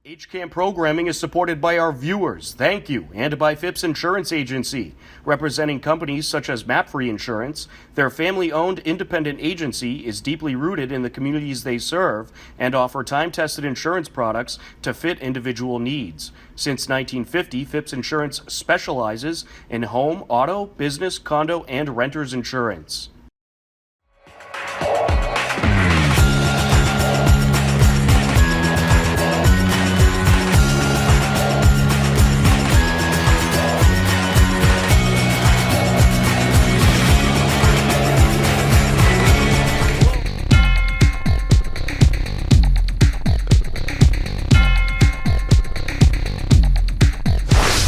HCAM programming is supported by our viewers, thank you, and by Phipps Insurance Agency, representing companies such as MapFree Insurance. Their family-owned independent agency is deeply rooted in the communities they serve and offer time-tested insurance products to fit individual needs. Since 1950, Phipps Insurance specializes in home, auto, business, condo, and renters insurance.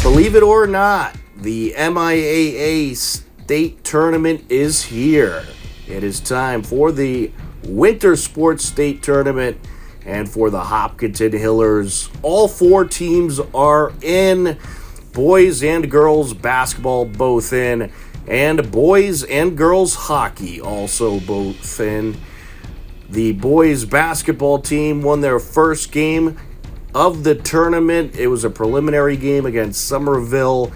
Believe it or not, the MIAA state tournament is here. It is time for the Winter Sports State Tournament and for the Hopkinton Hillers. All four teams are in. Boys and girls basketball both in, and boys and girls hockey also both in. The boys basketball team won their first game of the tournament. It was a preliminary game against Somerville,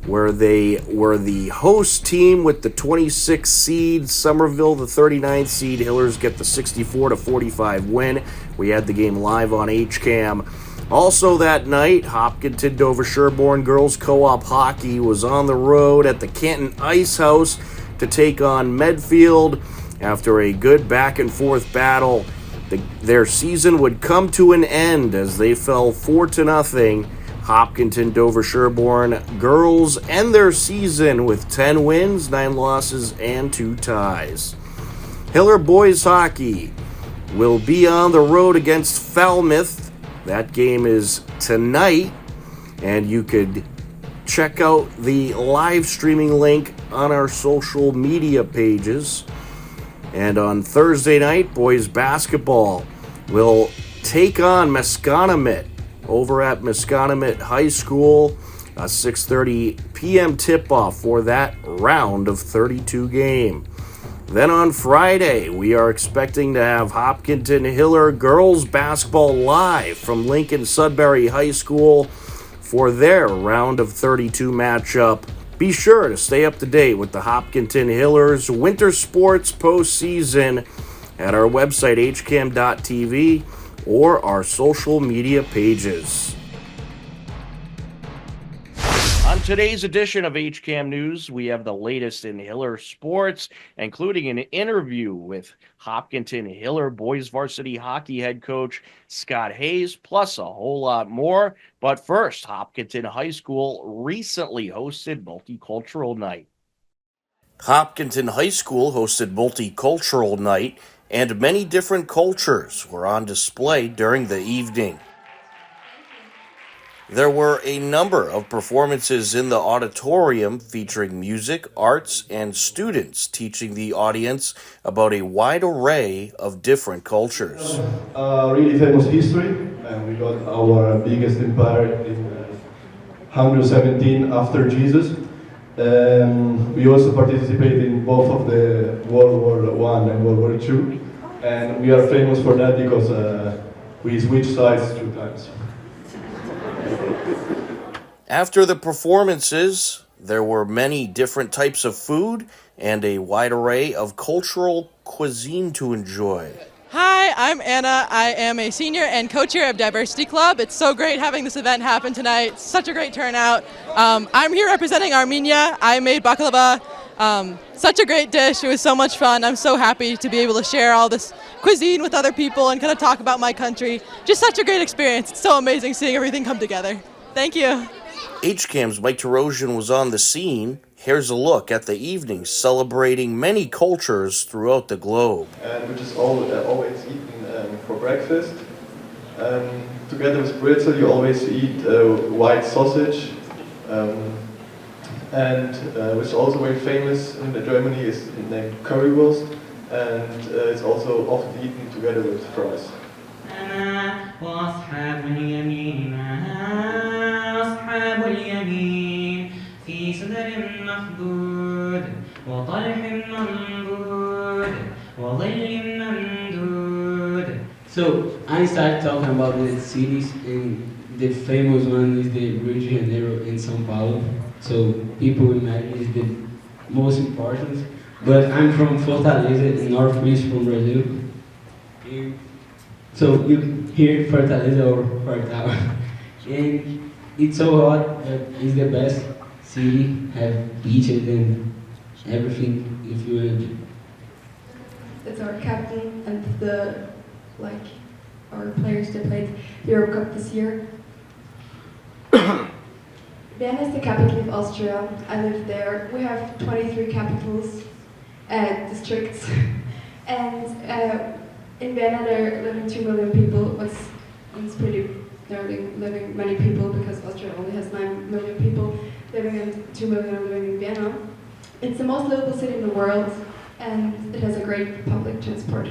where they were the host team with the 26th seed. Somerville, the 39th seed. Hillers get the 64-45 win. We had the game live on HCAM. Also that night, Hopkinton Dover Sherborne Girls Co-op Hockey was on the road at the Canton Ice House to take on Medfield. After a good back-and-forth battle, their season would come to an end as they fell 4-0. Hopkinton Dover Sherborne girls end their season with 10 wins, 9 losses, and 2 ties. Hiller boys hockey will be on the road against Falmouth. That game is tonight, and you could check out the live streaming link on our social media pages. And on Thursday night, boys basketball will take on Masconomet over at Masconomet High School. A 6:30 p.m. tip-off for that round of 32 game. Then on Friday, we are expecting to have Hopkinton Hiller girls basketball live from Lincoln Sudbury High School for their round of 32 matchup. Be sure to stay up to date with the Hopkinton Hillers Winter Sports postseason at our website, hcam.tv, or our social media pages. On today's edition of HCAM News, we have the latest in Hiller sports, including an interview with Hopkinton Hiller boys varsity hockey head coach Scott Hayes, plus a whole lot more. But first, Hopkinton High School recently hosted Multicultural Night. Hopkinton High School hosted Multicultural Night, and many different cultures were on display during the evening. There were a number of performances in the auditorium featuring music, arts, and students teaching the audience about a wide array of different cultures. Really famous history, and we got our biggest empire in 117 after Jesus. We also participated in both of the World War I and World War II, and we are famous for that because we switched sides 2 times. After the performances, there were many different types of food and a wide array of cultural cuisine to enjoy. Hi, I'm Anna. I am a senior and co-chair of Diversity Club. It's so great having this event happen tonight. Such a great turnout. I'm here representing Armenia. I made baklava. Such a great dish. It was so much fun. I'm so happy to be able to share all this cuisine with other people and kind of talk about my country. Just such a great experience. It's so amazing seeing everything come together. Thank you. HCAM's Mike Terosian was on the scene. Here's a look at the evening celebrating many cultures throughout the globe. And which is always eaten for breakfast. Together with pretzel, you always eat white sausage. And which is also very famous in Germany is named currywurst, and it's also often eaten together with fries. وأصحاب اليمين ما أصحاب اليمين في سدر مخضود وطلح منضود وظل ممدود. So I started talking about the cities, and the famous one is the Rio de Janeiro and São Paulo. So people imagine it's the most important. But I'm from Fortaleza, in northeast from Brazil. So you hear Fortaleza or Fortal. And it's so hot that it's the best city, have beaches and everything if you want to. It's our captain and our players that played the Europe Cup this year. Vienna is the capital of Austria. I live there. We have 23 capitals and districts. And in Vienna there are living 2 million people. It's pretty living many people because Austria only has 9 million people living, and 2 million are living in Vienna. It's the most livable city in the world, and it has a great public transport.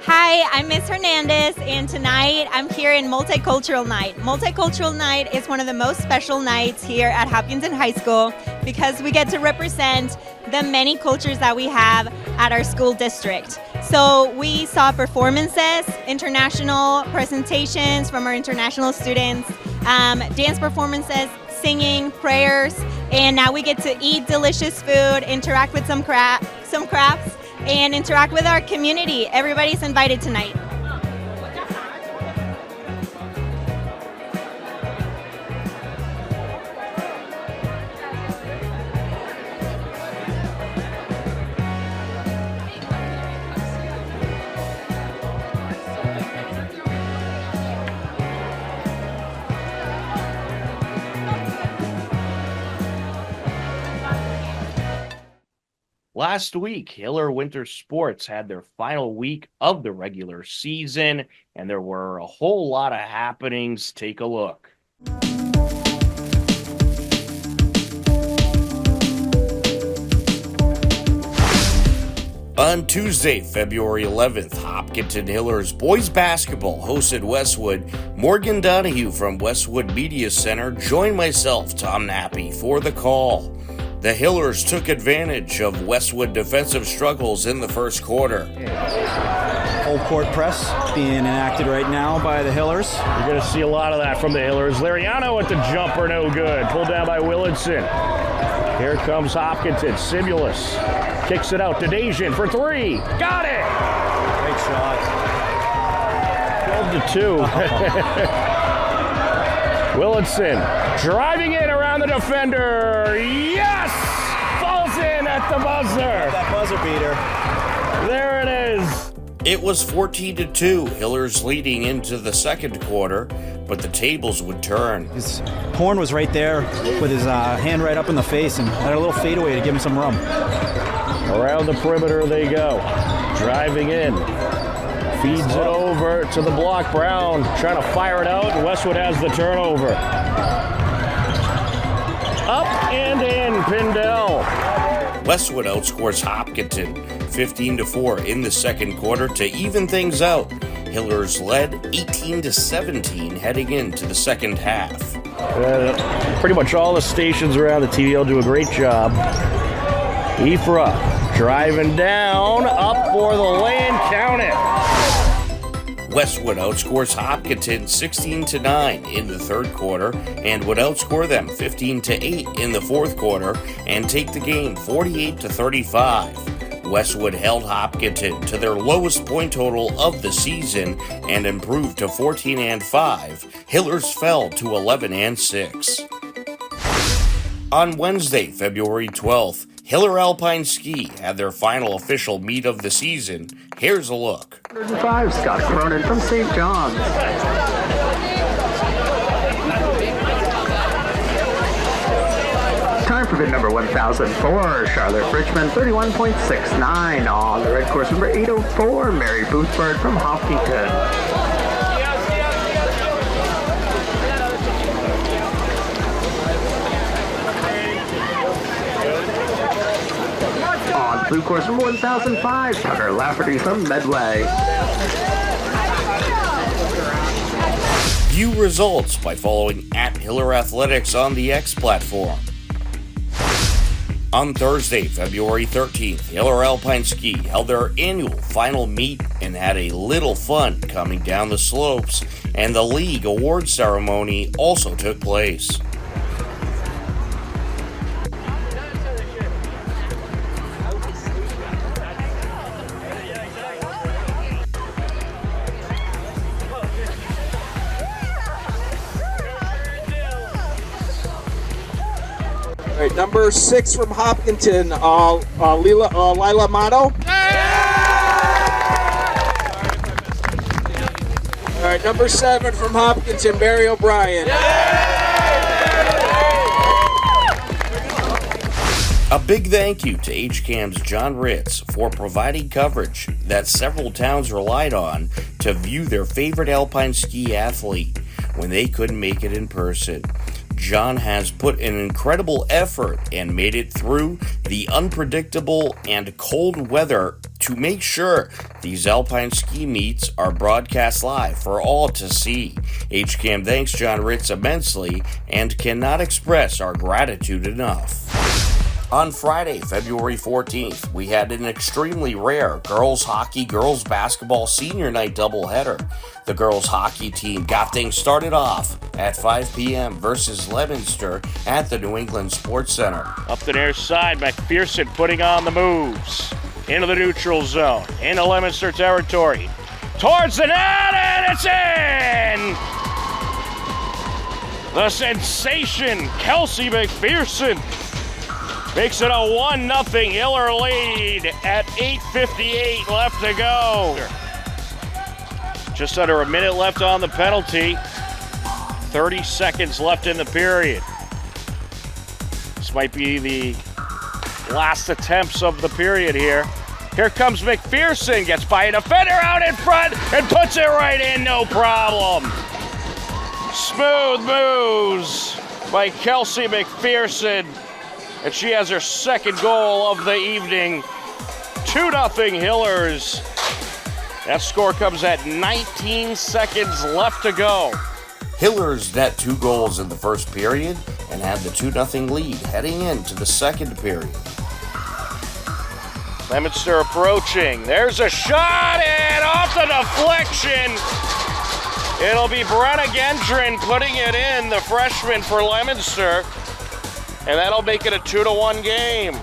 Hi, I'm Miss Hernandez, and tonight I'm here in Multicultural Night. Multicultural Night is one of the most special nights here at Hopkinton High School because we get to represent the many cultures that we have at our school district. So we saw performances, international presentations from our international students, dance performances, singing, prayers, and now we get to eat delicious food, interact with some crafts, and interact with our community. Everybody's invited tonight. Last week, Hiller Winter Sports had their final week of the regular season, and there were a whole lot of happenings. Take a look. On Tuesday, February 11th, Hopkinton Hillers boys basketball hosted Westwood. Morgan Donahue from Westwood Media Center joined myself, Tom Nappy, for the call. The Hillers took advantage of Westwood defensive struggles in the first quarter. Full court press being enacted right now by the Hillers. You're going to see a lot of that from the Hillers. Lariano at the jumper, no good. Pulled down by Willardson. Here comes Hopkinton. Simulus kicks it out to Dejan for three. Got it! Great shot. 12-2. Willardson driving it around the defender. Yes! Falls in at the buzzer. That buzzer beater. There it is. It was 14-2, Hillers leading into the second quarter, but the tables would turn. His horn was right there with his hand right up in the face and had a little fadeaway to give him some room. Around the perimeter they go. Driving in. Feeds it over to the block. Brown trying to fire it out. Westwood has the turnover. Up and in, Pindell. Westwood outscores Hopkinton 15-4 in the second quarter to even things out. Hillers led 18-17 heading into the second half. Pretty much all the stations around the TVL do a great job. Ifra driving down, up for the lane, count it. Westwood outscores Hopkinton 16-9 in the third quarter and would outscore them 15-8 in the fourth quarter and take the game 48-35. Westwood held Hopkinton to their lowest point total of the season and improved to 14-5. Hillers fell to 11-6. On Wednesday, February 12th, Hiller Alpine Ski had their final official meet of the season. Here's a look. 105, Scott Cronin from St. John's. Time for bid number 1004, Charlotte Richmond, 31.69. On the red course, number 804, Mary Boothbird from Hopkinton. On blue course, number 1005, Tucker Lafferty from Medway. View results by following @Hiller Athletics on the X platform. On Thursday, February 13th, Hiller Alpine Ski held their annual final meet and had a little fun coming down the slopes, and the league award ceremony also took place. All right, number 6 from Hopkinton, Lila Amato. All right, number 7 from Hopkinton, Barry O'Brien. A big thank you to HCAM's John Ritz for providing coverage that several towns relied on to view their favorite alpine ski athlete when they couldn't make it in person. John has put an incredible effort and made it through the unpredictable and cold weather to make sure these alpine ski meets are broadcast live for all to see. HCAM thanks John Ritz immensely and cannot express our gratitude enough. On Friday, February 14th, we had an extremely rare girls hockey, girls basketball senior night doubleheader. The girls hockey team got things started off at 5 p.m. versus Leominster at the New England Sports Center. Up the near side, McPherson putting on the moves. Into the neutral zone, into Leominster territory. Towards the net, and it's in! The sensation, Kelsey McPherson, makes it a 1-0 Hiller lead at 8:58 left to go. Just under a minute left on the penalty. 30 seconds left in the period. This might be the last attempts of the period here. Here comes McPherson, gets by a defender out in front and puts it right in, no problem. Smooth moves by Kelsey McPherson. And she has her second goal of the evening. 2-0 Hillers. That score comes at 19 seconds left to go. Hillers net 2 goals in the first period and had the 2-0 lead heading into the second period. Leominster approaching. There's a shot and off the deflection. It'll be Brenna Gendron putting it in, the freshman for Leominster. And that'll make it a 2-1 game.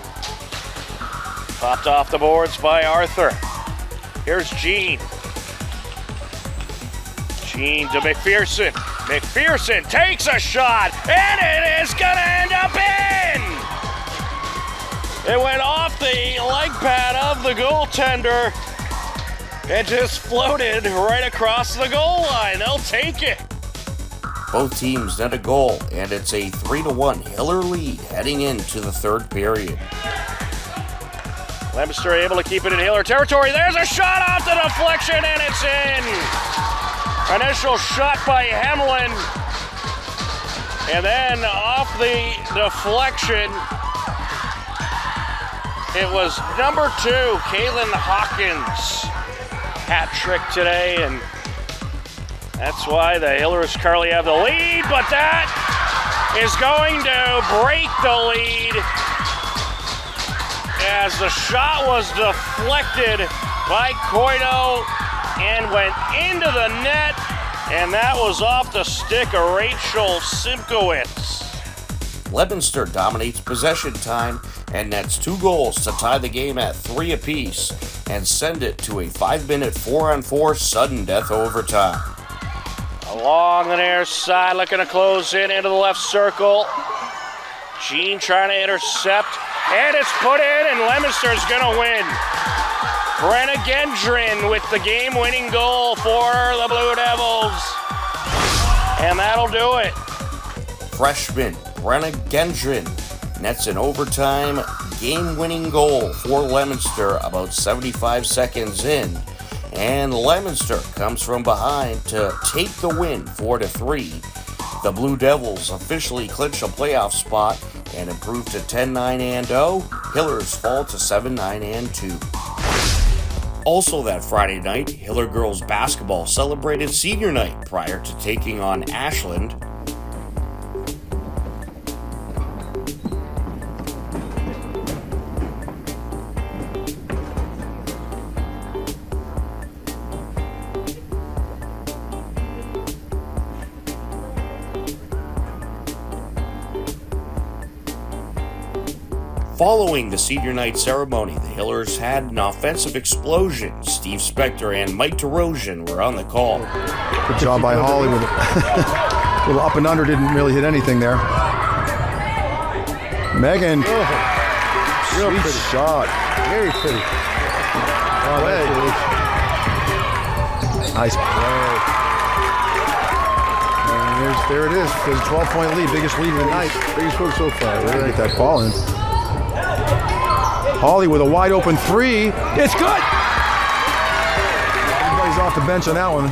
Popped off the boards by Arthur. Here's Jean. Jean to McPherson. McPherson takes a shot, and it is gonna end up in! It went off the leg pad of the goaltender and just floated right across the goal line. They'll take it. Both teams net a goal, and it's a 3-1 Hiller lead heading into the third period. Leominster able to keep it in Hiller territory. There's a shot off the deflection, and it's in. Initial shot by Hemlin, and then off the deflection, It was number 2, Kaylin Hawkins. Hat trick today, and that's why the Hillers currently have the lead, but that is going to break the lead as the shot was deflected by Coito and went into the net, and that was off the stick of Rachel Simkowitz. Leominster dominates possession time and nets 2 goals to tie the game at 3 apiece and send it to a 5-minute 4-on-4 sudden death overtime. Along the near side, looking to close in into the left circle. Jean trying to intercept, and it's put in, and Leominster's going to win. Brenna Gendron with the game-winning goal for the Blue Devils. And that'll do it. Freshman Brenna Gendron nets an overtime game-winning goal for Leominster about 75 seconds in, and Leominster comes from behind to take the win 4-3. The Blue Devils officially clinch a playoff spot and improve to 10-9-0. Hillers fall to 7-9-2. Also that Friday night, Hiller girls basketball celebrated senior night prior to taking on Ashland. Following the senior night ceremony, the Hillers had an offensive explosion. Steve Spector and Mike DeRosian were on the call. Good job by Holly with a little up and under, didn't really hit anything there. Megan, real pretty shot. Very pretty. Play. Nice play. And there it is. There's a 12-point lead, biggest lead of the night. Biggest one so far. Really get that ball in. Holly with a wide open 3. It's good! Everybody's off the bench on that one.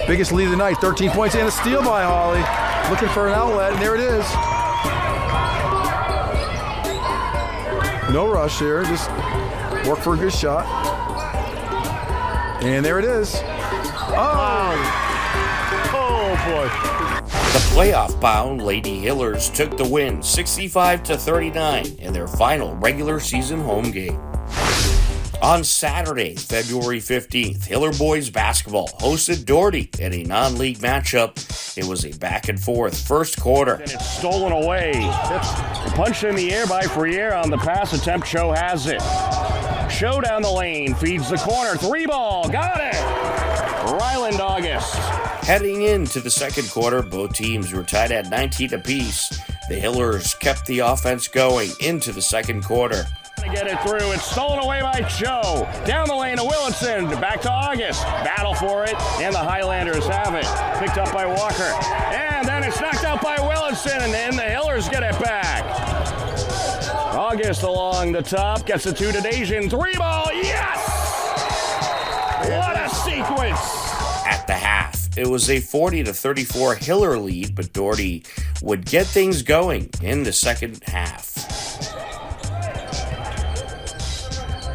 Biggest lead of the night, 13 points and a steal by Holly. Looking for an outlet, and there it is. No rush here, just work for a good shot. And there it is. Oh! Oh boy. The playoff-bound Lady Hillers took the win 65-39 in their final regular season home game. On Saturday, February 15th, Hiller boys basketball hosted Doherty in a non-league matchup. It was a back-and-forth first quarter. And it's stolen away. It's punched in the air by Freire on the pass attempt. Cho has it. Cho down the lane, feeds the corner, 3-ball, got it! Ryland August. Heading into the second quarter, both teams were tied at 19 apiece. The Hillers kept the offense going into the second quarter. To get it through, it's stolen away by Cho. Down the lane to Willetson, back to August. Battle for it, and the Highlanders have it. Picked up by Walker. And then it's knocked out by Willetson, and then the Hillers get it back. August along the top, gets it to Dejin. 3-ball, yes! What a sequence! At the half, it was a 40-34 Hiller lead, but Doherty would get things going in the second half.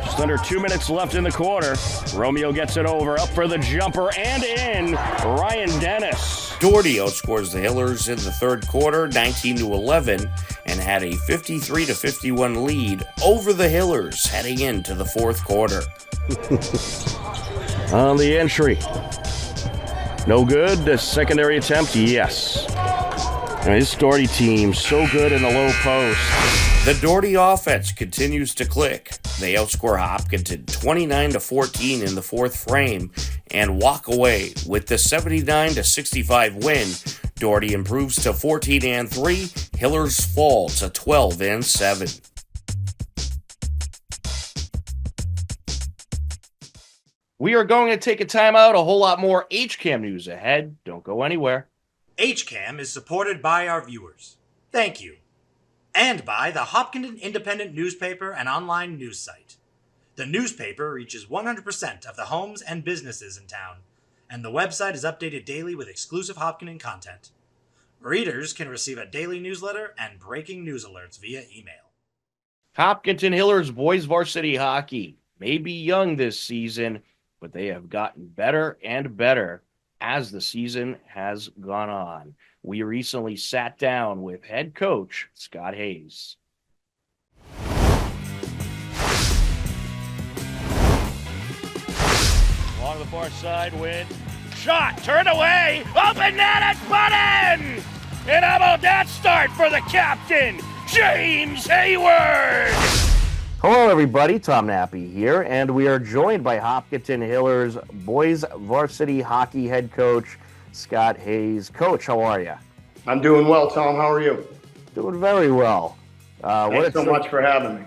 Just under 2 minutes left in the quarter. Romeo gets it over, up for the jumper, and in, Ryan Dennis. Doherty outscores the Hillers in the third quarter, 19-11, and had a 53-51 lead over the Hillers heading into the fourth quarter. On the entry. No good. The secondary attempt, yes. And this Doherty team, so good in the low post. The Doherty offense continues to click. They outscore Hopkinton 29-14 in the fourth frame and walk away with the 79-65 win. Doherty improves to 14-3. Hillers fall to 12-7. We are going to take a timeout. A whole lot more HCAM news ahead. Don't go anywhere. HCAM is supported by our viewers. Thank you. And by the Hopkinton Independent newspaper and online news site. The newspaper reaches 100% of the homes and businesses in town, and the website is updated daily with exclusive Hopkinton content. Readers can receive a daily newsletter and breaking news alerts via email. Hopkinton Hillers boys varsity hockey may be young this season, but they have gotten better and better as the season has gone on. We recently sat down with head coach Scott Hayes. Along the far side, Wynn. Shot, turned away, open net, it's put in! And how about that start for the captain, James Hayward? Hello, everybody. Tom Nappy here, and we are joined by Hopkinton Hillers boys varsity hockey head coach Scott Hayes. Coach, how are you? I'm doing well, Tom. How are you? Doing very well. Thanks so much for having me.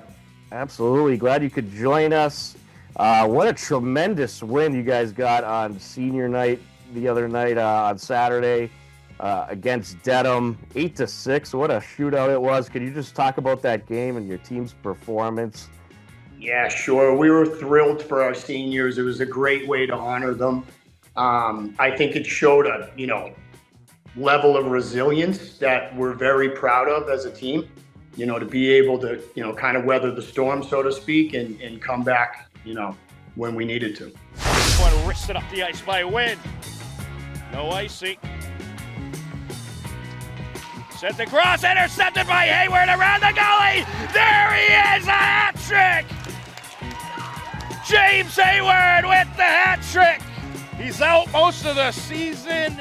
Absolutely. Glad you could join us. What a tremendous win you guys got on senior night the other night on Saturday against Dedham, 8-6. What a shootout it was. Could you just talk about that game and your team's performance? Yeah, sure. We were thrilled for our seniors. It was a great way to honor them. I think it showed a level of resilience that we're very proud of as a team. To be able to kind of weather the storm, so to speak, and come back when we needed to. One wristed up the ice by Wynn. No icing. Sent across, intercepted by Hayward around the goalie. There he is, a hat trick. James Hayward with the hat trick. He's out most of the season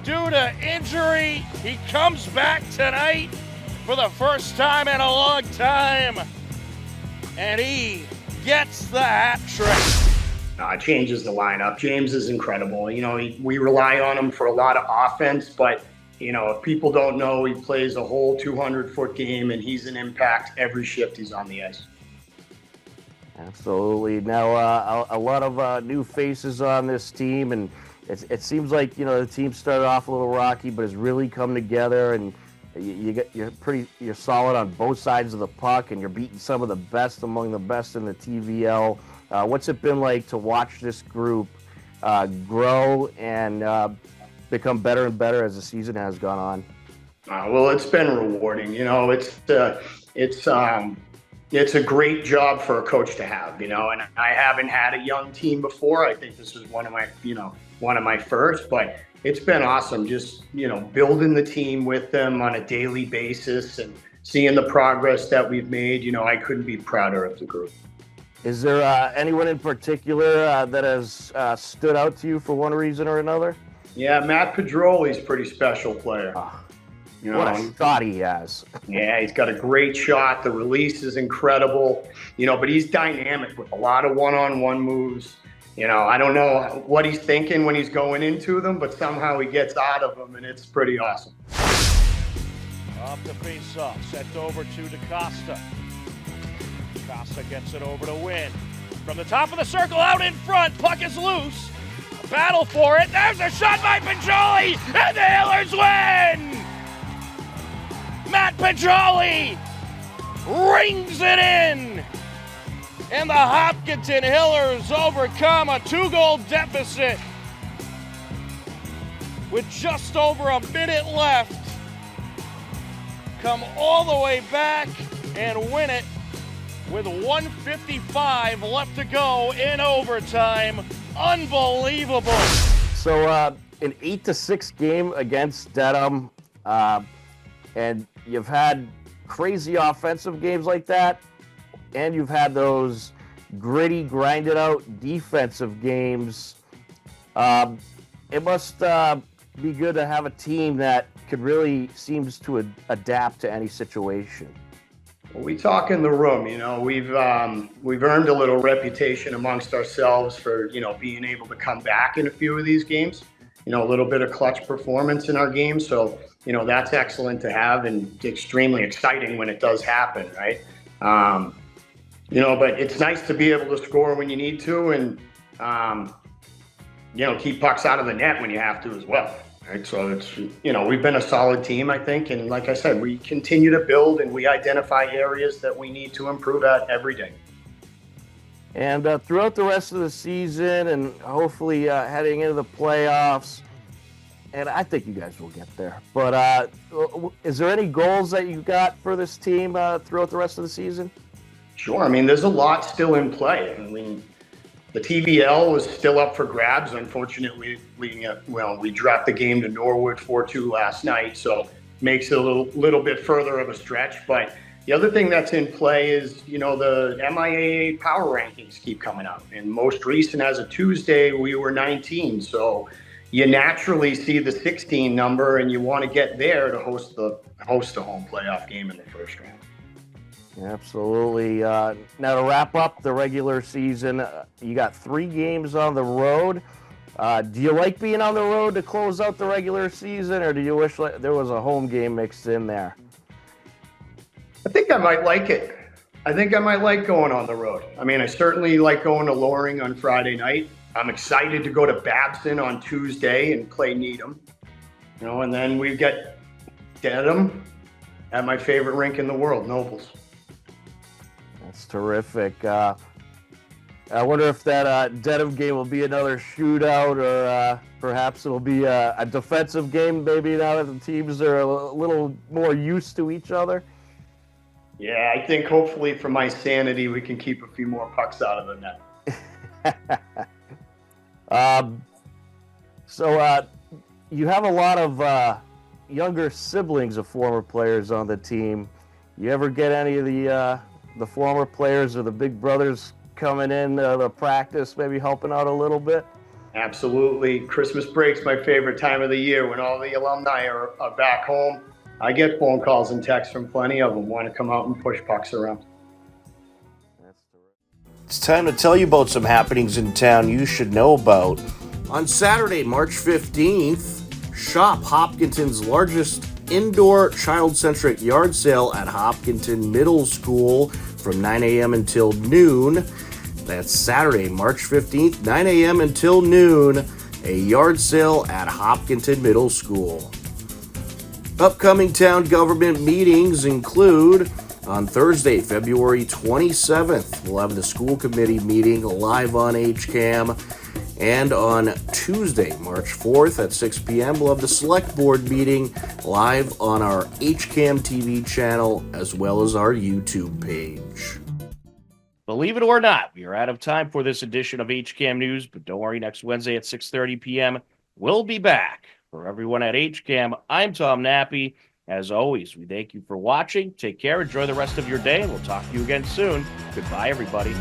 due to injury. He comes back tonight for the first time in a long time, and he gets the hat trick. It changes the lineup. James is incredible. We rely on him for a lot of offense, but if people don't know, he plays a whole 200-foot game, and he's an impact every shift he's on the ice. Absolutely. Now, a lot of new faces on this team, and it seems like the team started off a little rocky, but has really come together, and you're solid on both sides of the puck, and you're beating some of the best among the best in the TVL. What's it been like to watch this group grow and become better and better as the season has gone on? Well, it's been rewarding. It's a great job for a coach to have. And I haven't had a young team before. I think this is one of my first, but it's been awesome just building the team with them on a daily basis and seeing the progress that we've made. I couldn't be prouder of the group. Is there anyone in particular that has stood out to you for one reason or another? Yeah, Matt Pedroli's a pretty special player. What a shot he has. Yeah, he's got a great shot. The release is incredible, but he's dynamic with a lot of one-on-one moves. I don't know what he's thinking when he's going into them, but somehow he gets out of them, and it's pretty awesome. Off the face-off, sent over to DaCosta. DaCosta gets it over to Wynn. From the top of the circle, out in front, puck is loose. A battle for it. There's a shot by Pedroli, and the Hillers win! Matt Pedroli rings it in, and the Hopkinton Hillers overcome a 2-goal deficit with just over a minute left. Come all the way back and win it with 1:55 left to go in overtime. Unbelievable. So an 8-6 game against Dedham, and you've had crazy offensive games like that, and you've had those gritty, grinded out defensive games. It must be good to have a team that could really seems to adapt to any situation. Well, we talk in the room, we've earned a little reputation amongst ourselves for, being able to come back in a few of these games, a little bit of clutch performance in our game. So, that's excellent to have and extremely exciting when it does happen, right? But it's nice to be able to score when you need to and, keep pucks out of the net when you have to as well. Right, so it's, we've been a solid team, I think. And like I said, we continue to build and we identify areas that we need to improve at every day. And throughout the rest of the season and hopefully heading into the playoffs, and I think you guys will get there. But is there any goals that you got for this team throughout the rest of the season? Sure. I mean, there's a lot still in play. I mean, the TVL was still up for grabs. Unfortunately, we dropped the game to Norwood 4-2 last night, so makes it a little bit further of a stretch. But the other thing that's in play is, the MIAA power rankings keep coming up. And most recent, as of Tuesday, we were 19. So you naturally see the 16 number, and you want to get there to host the home playoff game in the first round. Absolutely. Now to wrap up the regular season, you got 3 games on the road. Do you like being on the road to close out the regular season, or do you wish there was a home game mixed in there? I think I might like it. I think I might like going on the road. I mean, I certainly like going to Loring on Friday night. I'm excited to go to Babson on Tuesday and play Needham. And then we get Dedham at my favorite rink in the world, Nobles. That's terrific. I wonder if that Dedham game will be another shootout, or perhaps it'll be a defensive game, maybe now that the teams are a little more used to each other. Yeah, I think hopefully for my sanity, we can keep a few more pucks out of the net. So you have a lot of younger siblings of former players on the team. You ever get any of the former players or the big brothers coming in to practice, maybe helping out a little bit? Absolutely. Christmas break's my favorite time of the year when all the alumni are back home. I get phone calls and texts from plenty of them wanting to come out and push pucks around. It's time to tell you about some happenings in town you should know about. On Saturday, March 15th, shop Hopkinton's largest indoor child-centric yard sale at Hopkinton Middle School from 9 a.m. until noon. That's Saturday, March 15th, 9 a.m. until noon, a yard sale at Hopkinton Middle School. Upcoming town government meetings include on Thursday, February 27th, we'll have the school committee meeting live on HCAM. And on Tuesday, March 4th at 6 p.m., we'll have the select board meeting live on our HCAM TV channel as well as our YouTube page. Believe it or not, we are out of time for this edition of HCAM News, but don't worry, next Wednesday at 6:30 p.m., we'll be back. For everyone at HCAM, I'm Tom Nappy. As always, we thank you for watching. Take care, enjoy the rest of your day, and we'll talk to you again soon. Goodbye, everybody.